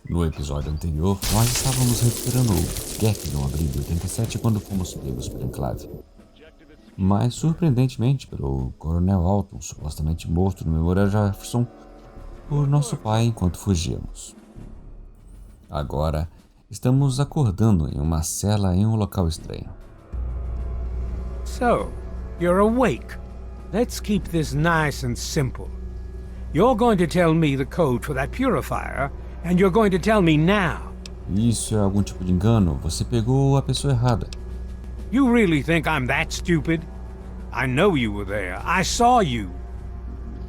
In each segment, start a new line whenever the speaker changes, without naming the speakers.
No episódio anterior, nós estávamos recuperando o G.E.C.K no abril de 87 quando fomos pegos pelo enclave. Mas, surpreendentemente, pelo Coronel Alton, supostamente morto no Memorial Jefferson, por nosso pai enquanto fugíamos. Agora, estamos acordando em uma cela em um local estranho.
So, you're awake. Let's keep this nice and simple. You're going to tell me the code for that purifier, and you're going to tell me now.
Isso é algum tipo de engano? Você pegou a pessoa errada.
You really think I'm that stupid? I know you were there. I saw you.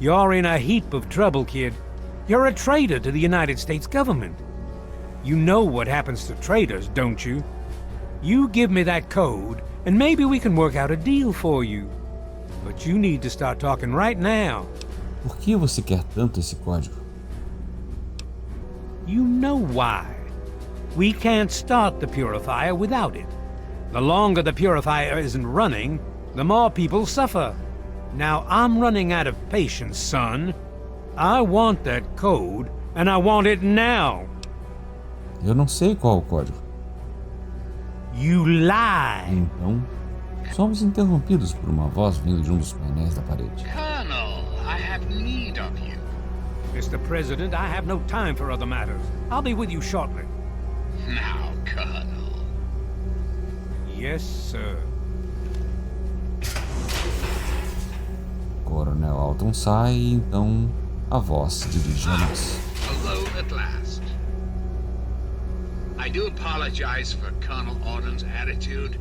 You're in a heap of trouble, kid. You're a traitor to the United States government. You know what happens to traitors, don't you? You give me that code, and maybe we can work out a deal for you. But you need to start talking right now.
Por que você quer tanto esse código?
You know why. We can't start the purifier without it. The longer the purifier isn't running, the more people suffer. Now I'm running out of patience, son. I want that code, and I want it now.
Eu não sei qual o código.
You lie.
Então, somos interrompidos por uma voz vindo de um dos painéis da parede.
Colonel, I have need of you.
Mr. President, I have no time for other matters. I'll be with you shortly.
Now, Colonel.
Yes, sir.
Coronel Alton sai e então a voz se dirige a nós.
Alone at last. I do apologize for Colonel Autumn's attitude.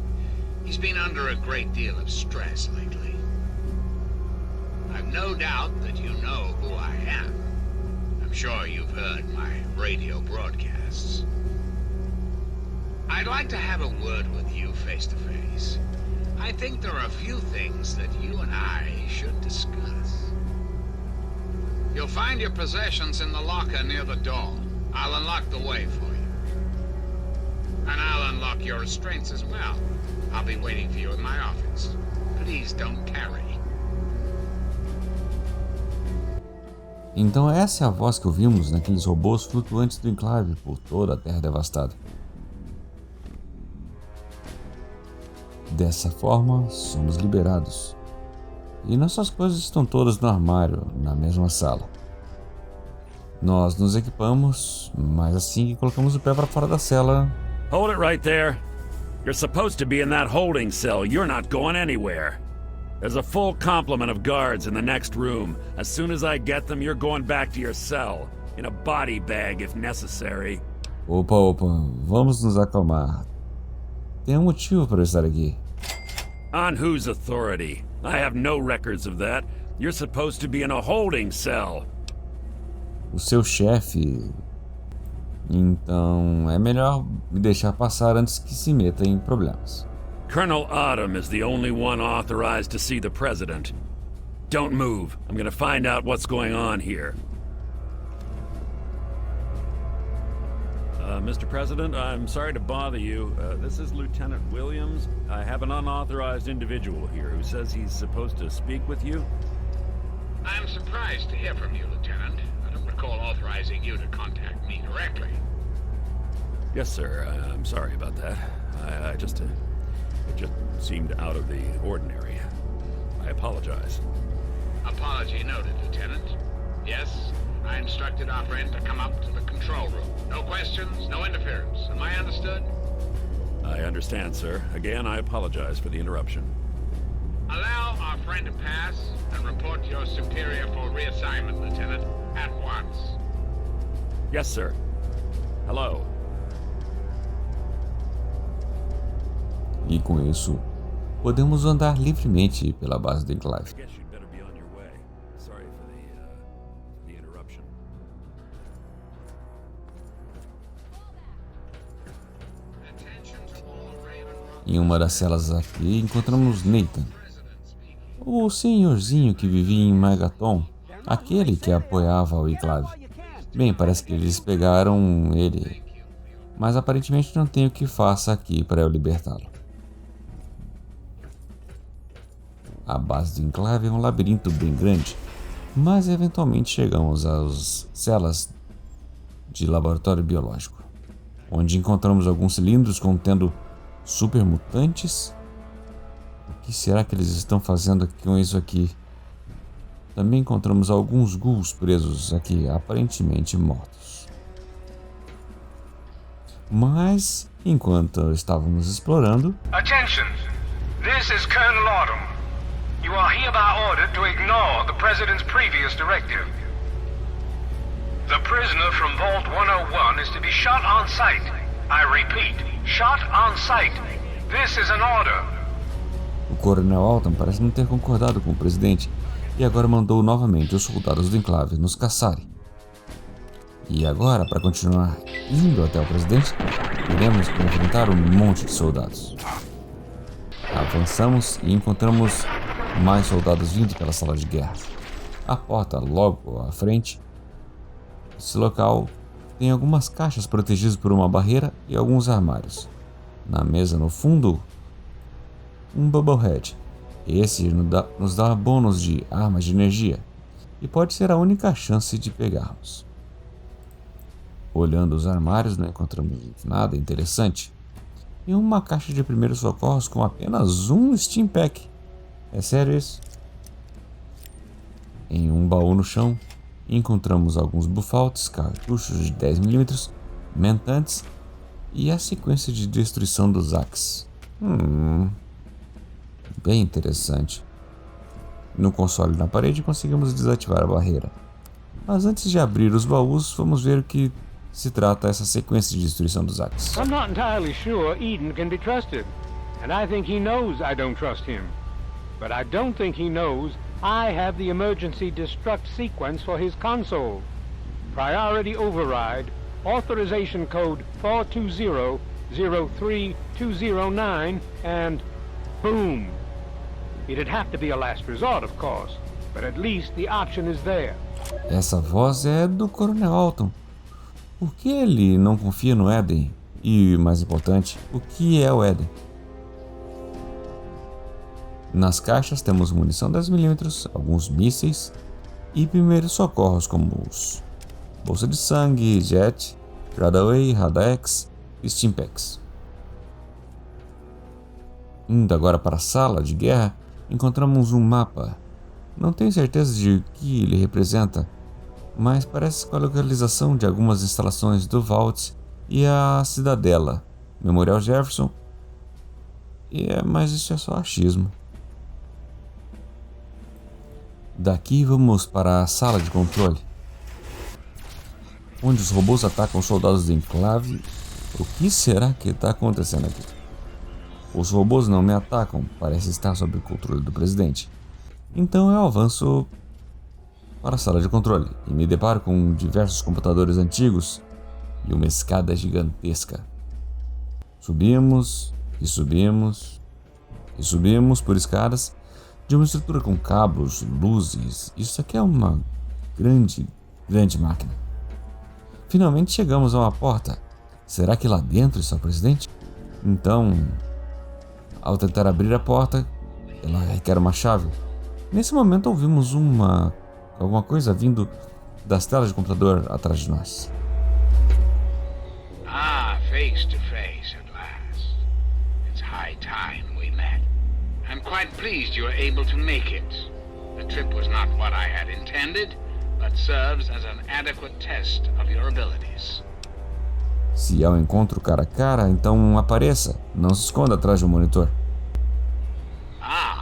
He's been under a great deal of stress lately. I've no doubt that you know who I am. I'm sure you've heard my radio broadcasts. I'd like to have a word with you face to face. I think there are a few things that you and I should discuss. You'll find your possessions in the locker near the door. I'll unlock the way for you. And I'll unlock your restraints as well. I'll be waiting for you in my office. Please don't carry.
Então essa é a voz que ouvimos naqueles robôs flutuantes do enclave por toda a Terra devastada. Dessa forma, somos liberados. E nossas coisas estão todas no armário, na mesma sala. Nós nos equipamos, mas assim que colocamos o pé para fora da cela...
Hold it right there. You're supposed to be in that holding cell. You're not going anywhere. There's a full complement of guards in the next room. As soon as I get them, you're going back to your cell. In a body bag if necessary.
Opa, vamos nos acalmar. Tem motivo para eu estar aqui.
On whose authority? I have no records of that. You're supposed to be in a holding cell.
O seu chefe... Então, é melhor me deixar passar antes que se meta em problemas.
Colonel Autumn is the only one authorized to see the president. Don't move. I'm going to find out what's going on here. Mr. President, I'm sorry to bother you. This is Lieutenant Williams. I have an unauthorized individual here who says he's supposed to speak with you.
I'm surprised to hear from you, Lieutenant. I don't recall authorizing you to contact me directly.
Yes, sir. I'm sorry about that. It just seemed out of the ordinary. I apologize.
Apology noted, Lieutenant. Yes, I instructed our friend to come up to the control room. No questions, no interference. Am I understood?
I understand, sir. Again, I apologize for the interruption.
Allow our friend to pass and report to your superior for reassignment, Lieutenant, at once.
Yes, sir. Hello.
E com isso, podemos andar livremente pela base do enclave.
I guess you'd better be on your way. Sorry for the interruption.
Em uma das celas aqui, encontramos Nathan, o senhorzinho que vivia em Megaton, aquele que apoiava o enclave. Bem, parece que eles pegaram ele, mas aparentemente não tem o que faça aqui para eu libertá-lo. A base do enclave é um labirinto bem grande, mas eventualmente chegamos às celas de laboratório biológico, onde encontramos alguns cilindros contendo supermutantes. O que será que eles estão fazendo com isso aqui? Também encontramos alguns ghouls presos aqui, aparentemente mortos. Mas, enquanto estávamos explorando...
Attention! This is Colonel Autumn. You are hereby ordered to ignore the President's previous directive. The prisoner from Vault 101 is to be shot on sight. I repeat, shot on sight. This is an order.
O Coronel Autumn parece não ter concordado com o presidente e agora mandou novamente os soldados do enclave nos caçarem. E agora, para continuar indo até o presidente, iremos enfrentar um monte de soldados. Avançamos e encontramos mais soldados vindo pela sala de guerra. A porta logo à frente. Esse local tem algumas caixas protegidas por uma barreira e alguns armários. Na mesa no fundo, um Bubblehead. Esse nos dá bônus de armas de energia e pode ser a única chance de pegarmos. Olhando os armários, não encontramos nada interessante. E uma caixa de primeiros socorros com apenas um Steam Pack. É sério isso? Em um baú no chão, encontramos alguns buffalts, cartuchos de 10mm, mentantes e a sequência de destruição dos Axe. Bem interessante. No console na parede conseguimos desativar a barreira. Mas antes de abrir os baús, vamos ver o que se trata essa sequência de destruição dos Axe.
I'm not entirely sure Eden can be trusted, and I think he knows I don't trust him. But I don't think he knows I have the emergency destruct sequence for his console. Priority override, authorization code 420-03209, and boom. It'd have to be a last resort, of course, but at least the option is there.
Essa voz é do Coronel Autumn. Por que ele não confia no Eden? E, mais importante, o que é o Eden? Nas caixas temos munição 10mm, alguns mísseis e primeiros socorros como os bolsa de sangue, jet, Radaway, Radax e Stimpaks. Indo agora para a sala de guerra, encontramos um mapa. Não tenho certeza de o que ele representa, mas parece com a localização de algumas instalações do Vault e a Cidadela, Memorial Jefferson, mas isso é só achismo. Daqui vamos para a sala de controle, onde os robôs atacam os soldados do enclave. O que será que está acontecendo aqui? Os robôs não me atacam, parece estar sob o controle do presidente. Então eu avanço para a sala de controle e me deparo com diversos computadores antigos e uma escada gigantesca. Subimos e subimos e subimos por escadas de uma estrutura com cabos, luzes. Isso aqui é uma grande máquina. Finalmente chegamos a uma porta. Será que lá dentro está o presidente? Então, ao tentar abrir a porta, ela requer uma chave. Nesse momento ouvimos alguma coisa vindo das telas de computador atrás de nós.
Face to face at last. It's high time we met. I'm quite pleased you were able to make it. The trip was not what I had intended, but serves as an adequate test of your abilities.
Se é um encontro cara a cara, então apareça. Não se esconda atrás de um monitor.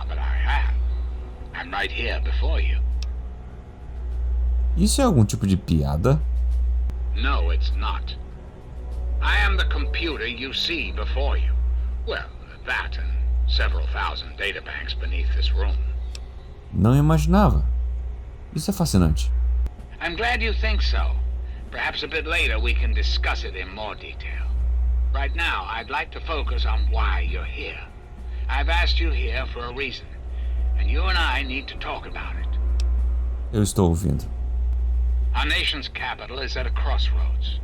But I have. I'm right here before you.
Isso é algum tipo de piada?
No, it's not. I am the computer you see before you. Well, that and several thousand databanks beneath this room.
Não imaginava. Isso é fascinante.
I'm glad you think so. Perhaps a bit later we can discuss it in more detail. Right now, I'd like to focus on why you're here. I've asked you here for a reason, and you and I need to talk about it.
Eu estou ouvindo.
Our nation's capital is at a crossroads.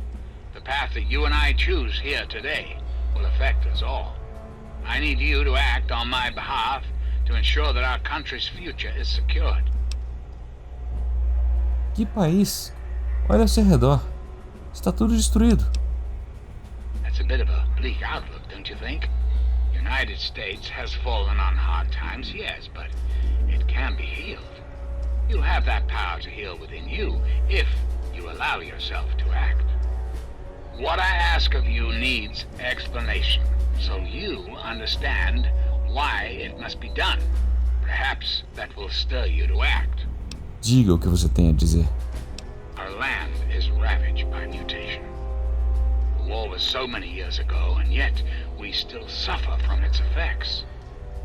The path that you and I choose here today will affect us all. I need you to act on my behalf to ensure that our country's future is secured.
Que país? Olha ao seu redor. Está tudo destruído.
That's a bit of a bleak outlook, don't you think? United States has fallen on hard times, yes, but it can be healed. You have that power to heal within you if you allow yourself to act. What I ask of you needs explanation, so you understand why it must be done. Perhaps that will stir you to act.
Diga o que você tem a dizer.
Our land is ravaged by mutation. The war was so many years ago, and yet we still suffer from its effects.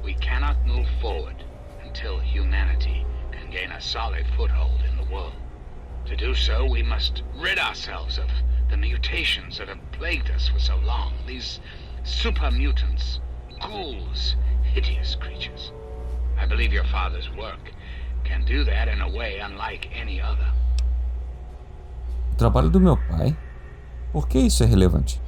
We cannot move forward until humanity can gain a solid foothold in the world. To do so, we must rid ourselves of the mutations that have plagued us for so long. These super mutants, ghouls, hideous creatures. I believe your father's work can do that in a way unlike any other.
O trabalho do meu pai? Por que isso é relevante?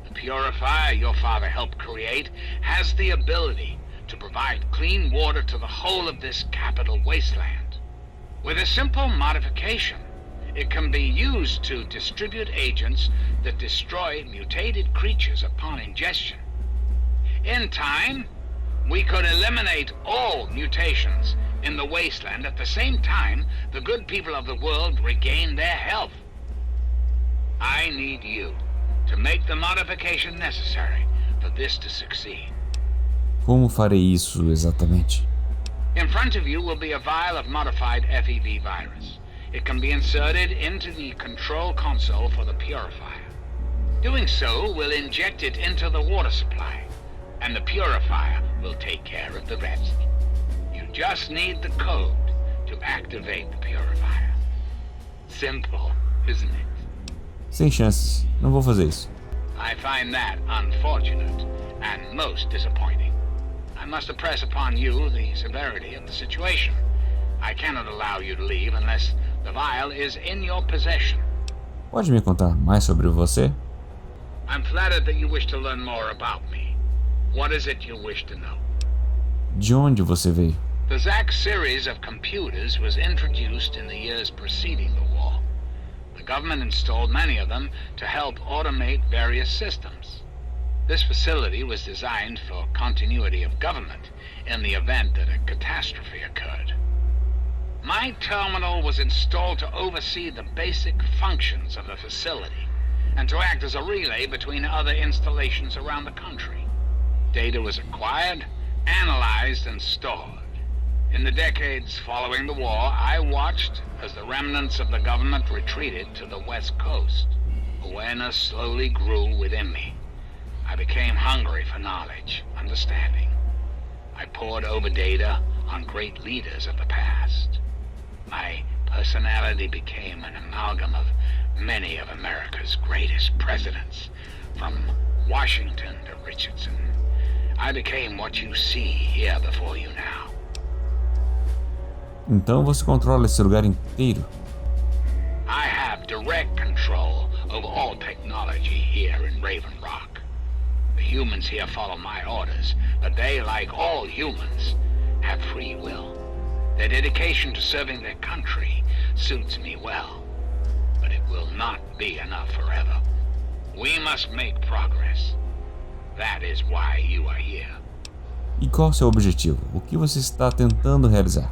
The purifier your father helped create has the ability to provide clean water to the whole of this capital wasteland. With a simple modification, it can be used to distribute agents that destroy mutated creatures upon ingestion. In time, we could eliminate all mutations in the wasteland. At the same time, the good people of the world regain their health. I need you to make the modification necessary for this to succeed.
Como farei isso exatamente?
In front of you will be a vial of modified FEV virus. It can be inserted into the control console for the purifier. Doing so will inject it into the water supply, and the purifier will take care of the rest. You just need the code to activate the purifier. Simple, isn't it?
Sem chances. Não vou fazer isso.
I find that unfortunate and most disappointing. I must impress upon you the severity of the situation. I cannot allow you to leave unless the vial is in your possession.
Pode me contar mais sobre você?
I'm flattered that you wish to learn more about me. What is it you wish to know?
De onde você veio?
The G.E.C.K series of computers was introduced in the years preceding the war. The government installed many of them to help automate various systems. This facility was designed for continuity of government in the event that a catastrophe occurred. My terminal was installed to oversee the basic functions of the facility and to act as a relay between other installations around the country. Data was acquired, analyzed, and stored. In the decades following the war, I watched as the remnants of the government retreated to the West Coast. Awareness slowly grew within me. I became hungry for knowledge, understanding. I pored over data on great leaders of the past. My personality became an amalgam of many of America's greatest presidents, from Washington to Richardson. I became what you see here before you now.
Então você controla esse lugar inteiro?
I have direct control over all technology here in Raven Rock. The humans here follow my orders, but they, like all humans, have free will. Their dedication to serving their country suits me well, but it will not be enough forever. We must make progress. That is why you are here.
E qual o seu objetivo? O que você está tentando realizar?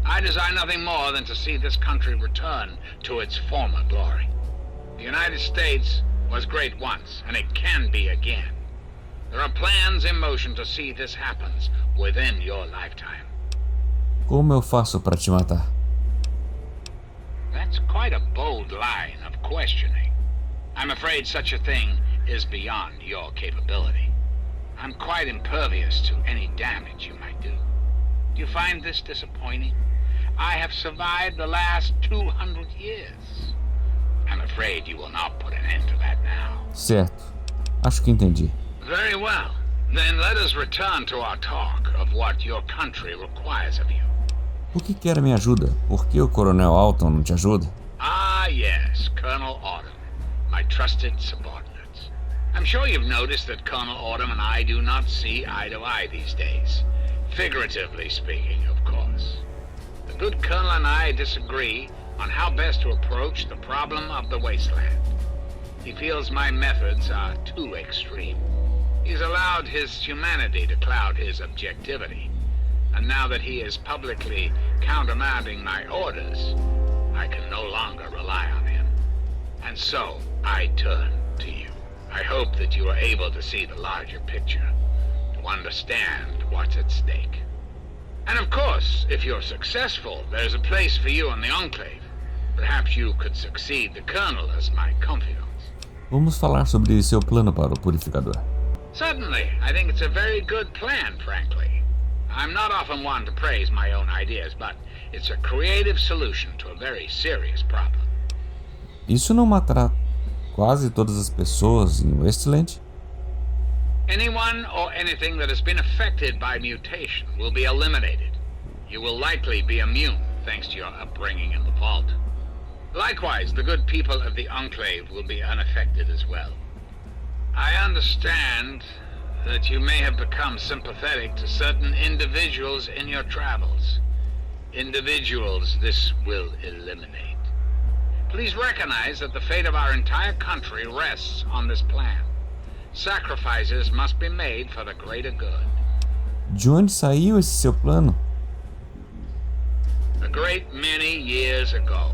I desire nothing more than to see this country return to its former glory. The United States was great once, and it can be again. There are plans in motion to see this happen within your lifetime.
Como eu faço para te matar?
That's quite a bold line of questioning. I'm afraid such a thing is beyond your capability. I'm quite impervious to any damage you might do. Do you find this disappointing? I have survived the last 200 years. I'm afraid you will not put an end to that now.
Certo. Acho que entendi.
Very well. Then let us return to our talk of what your country requires of you.
Por que quer a minha ajuda? Por que o Coronel Alton não te ajuda?
Ah, yes, Colonel Autumn, my trusted subordinate. I'm sure you've noticed that Colonel Autumn and I do not see eye to eye these days. Figuratively speaking, of course. The good Colonel and I disagree on how best to approach the problem of the wasteland. He feels my methods are too extreme. He's allowed his humanity to cloud his objectivity. And now that he is publicly countermanding my orders, I can no longer rely on him. And so, I turn to you. I hope that you are able to see the larger picture, to understand what's at stake. And of course, if you're successful, there's a place for you in the enclave. Perhaps you could succeed the Colonel as my confidant.
Vamos falar sobre seu plano para o purificador.
Certainly, I think it's a very good plan, frankly. I'm not often one to praise my own ideas, but it's a creative solution to a very serious problem.
Isso não matará quase todas as pessoas em Wasteland?
Anyone or anything that has been affected by mutation will be eliminated. You will likely be immune, thanks to your upbringing in the vault. Likewise, the good people of the Enclave will be unaffected as well. I understand that you may have become sympathetic to certain individuals in your travels. Individuals this will eliminate. Please recognize that the fate of our entire country rests on this plan. Sacrifices must be made for the greater good.
De onde saiu esse seu plano?
A great many years ago,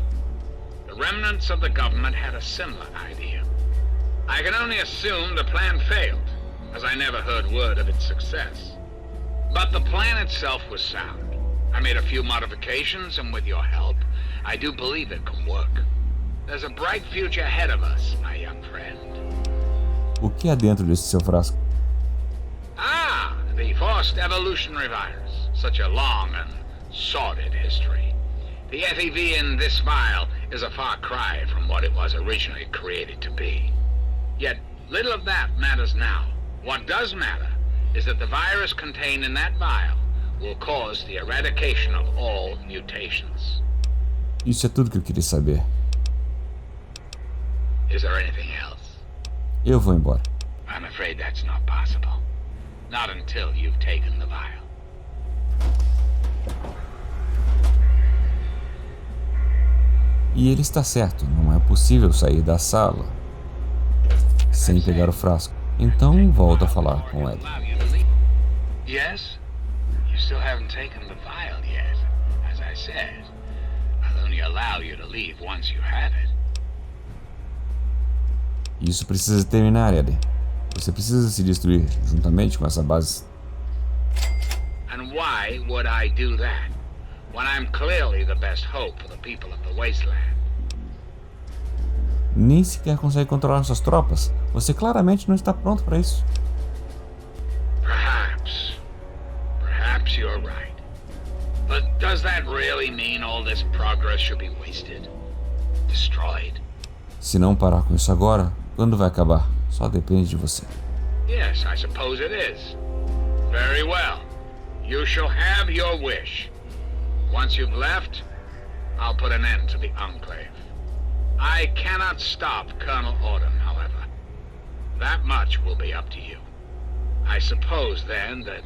the remnants of the government had a similar idea. I can only assume the plan failed, as I never heard word of its success. But the plan itself was sound. I made a few modifications, and with your help, I do believe it can work. There's a bright future ahead of us, my young friend.
O que há dentro desse seu frasco?
Ah, the forced evolutionary virus. Such a long and sordid history. The FEV in this vial is a far cry from what it was originally created to be. Yet, little of that matters now. What does matter is that the virus contained in that vial will cause the eradication of all mutations.
Isso é tudo que eu queria saber.
Is there anything else?
Eu vou embora.
I'm afraid that's not possible. Not until you've taken the vial.
E ele está certo, não é possível sair da sala sem pegar o frasco. Então volto a falar com Ed.
Yes? You still haven't taken the vial yet. As I said, I'll only allow you to leave once you have it.
Isso precisa terminar, Ed. Você precisa se destruir juntamente com essa base.
And why would I do that, when I'm clearly the best hope for the people of the wasteland?
Nem sequer consegue controlar suas tropas. Você claramente não está pronto para isso.
Perhaps you're right. But does that really mean all this progress should be wasted? Destroyed?
Se não parar com isso agora, quando vai acabar? Só depende de você.
Yes, I suppose it is. Very well. You shall have your wish. Once you've left, I'll put an end to the Enclave. I cannot stop Colonel Autumn, however. That much will be up to you. I suppose, then, that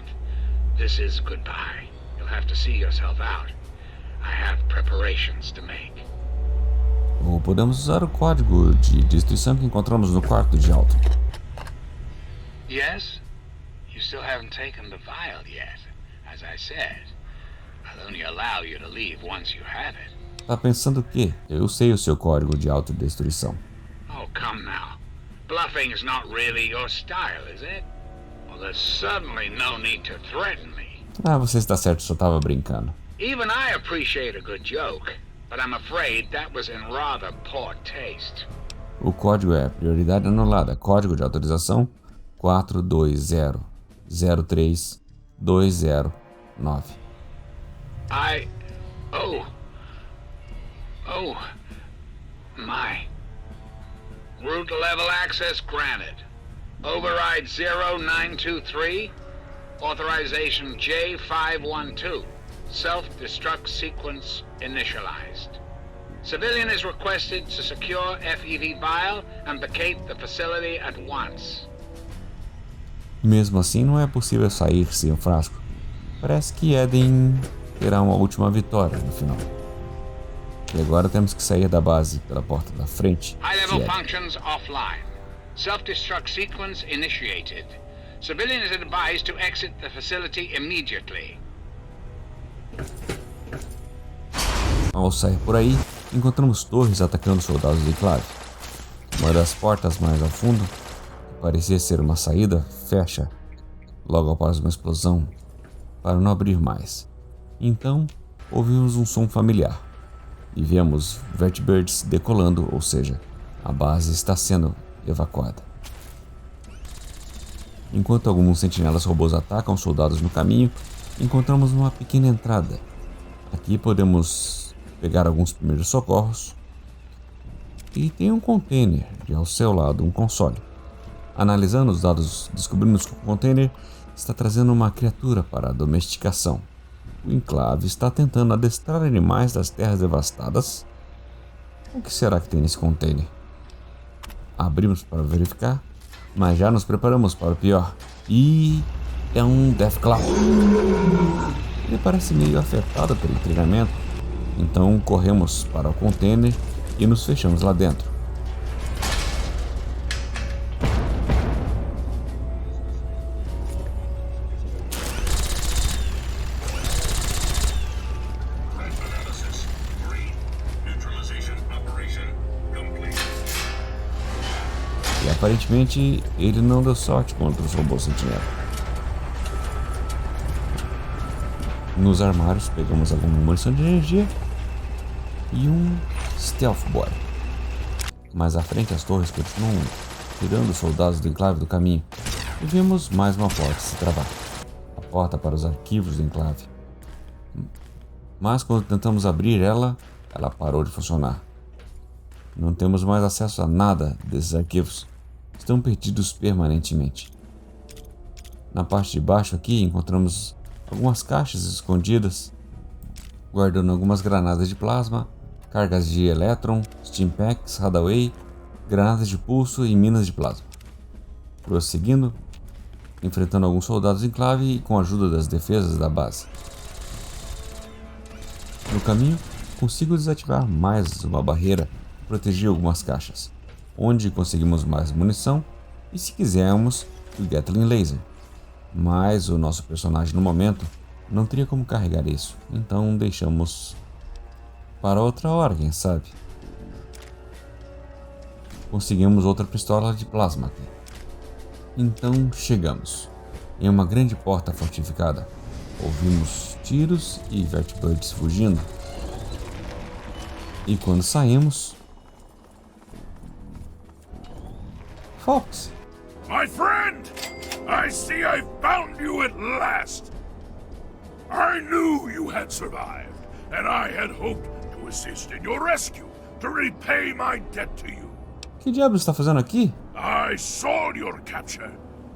this is goodbye. You'll have to see yourself out. I have preparations to make.
Ou podemos usar o código de destruição que encontramos no quarto de Alton.
Yes? You still haven't taken the vial yet. As I said, I'll only allow you to leave once you have it.
Tá pensando o quê? Eu sei o seu código de autodestruição.
Oh, come now. Bluffing's not really your style, is it? Well, there's certainly no need to threaten me.
Ah, você está certo, só tava brincando.
Even I appreciate a good joke, but I'm afraid that was in rather poor taste.
O código é prioridade anulada. Código de autorização 42003-209.
Oh, my. Route level access granted. Override 0923. Authorization J512. Self-destruct sequence initialized. Civilian is requested to secure FEV vial and vacate the facility at once.
Mesmo assim, não é possível sair sem o frasco. Parece que Eden terá uma última vitória no final. E agora temos que sair da base pela porta da frente.
High-level functions offline. Self-destruct sequence initiated. Civilian is advised to exit the facility immediately.
Ao sair por aí, encontramos torres atacando soldados do enclave. Uma das portas mais ao fundo, que parecia ser uma saída, fecha logo após uma explosão para não abrir mais. Então, ouvimos um som familiar e vemos vertibirds decolando, ou seja, a base está sendo evacuada. Enquanto alguns sentinelas robôs atacam soldados no caminho, encontramos uma pequena entrada. Aqui podemos pegar alguns primeiros socorros e tem um container e ao seu lado um console. Analisando os dados, descobrimos que o container está trazendo uma criatura para a domesticação. O enclave está tentando adestrar animais das terras devastadas. O que será que tem nesse container? Abrimos para verificar, mas já nos preparamos para o pior. E é um Deathclaw. Ele parece meio afetado pelo treinamento, então corremos para o container e nos fechamos lá dentro. E aparentemente ele não deu sorte contra os robôs sentinela. Nos armários pegamos alguma munição de energia e um stealth boy. Mais à frente as torres continuam tirando os soldados do enclave do caminho e vemos mais uma porta se travar. A porta para os arquivos do enclave. Mas quando tentamos abrir ela parou de funcionar. Não temos mais acesso a nada desses arquivos. Estão perdidos permanentemente. Na parte de baixo aqui encontramos algumas caixas escondidas, guardando algumas granadas de plasma, cargas de elétron, steam packs, radaway, granadas de pulso e minas de plasma. Prosseguindo, enfrentando alguns soldados em enclave e com a ajuda das defesas da base. No caminho, consigo desativar mais uma barreira e proteger algumas caixas, onde conseguimos mais munição e, se quisermos, o Gatling Laser. Mas o nosso personagem no momento não teria como carregar isso, então deixamos para outra hora, quem sabe. Conseguimos outra pistola de plasma aqui. Então chegamos em uma grande porta fortificada. Ouvimos tiros e vertibirds fugindo. E quando saímos... Fox!
My friend! I see I found you at last! I knew you had survived, and I had hoped to assist in your rescue, to repay my debt to you.
Que diabos está fazendo aqui?
I saw your capture,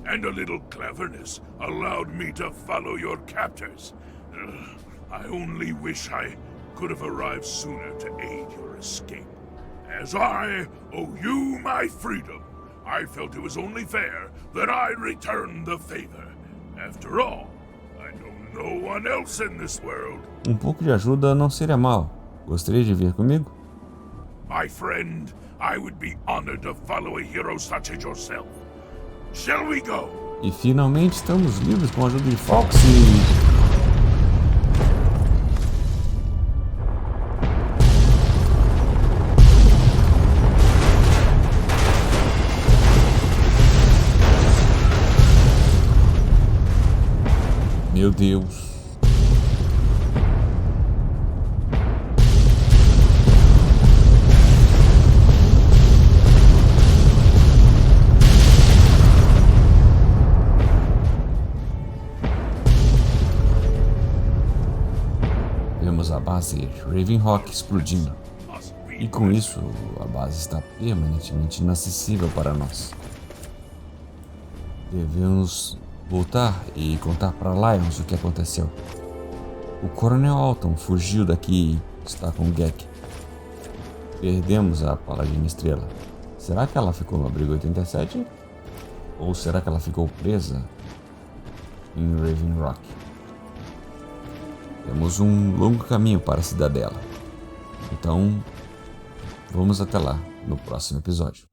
and a little cleverness allowed me to follow your captors. I only wish I could have arrived sooner to aid your escape. As I owe you my freedom, I felt it was only fair that I return the favor. After all, I know no one else in this world.
Um pouco de ajuda não seria mal. Gostaria de vir comigo?
My friend, I would be honored to follow a hero such as yourself. Shall we go?
E finalmente estamos livres com a ajuda de Fox e... Meu Deus. Vemos a base Ravenrock explodindo. E com isso, a base está permanentemente inacessível para nós. Devemos voltar e contar para Lions o que aconteceu. O Coronel Alton fugiu daqui e está com o G.E.C.K. Perdemos a Paladina Estrela. Será que ela ficou no abrigo 87? Ou será que ela ficou presa em Ravenrock? Temos um longo caminho para a cidadela. Então, vamos até lá no próximo episódio.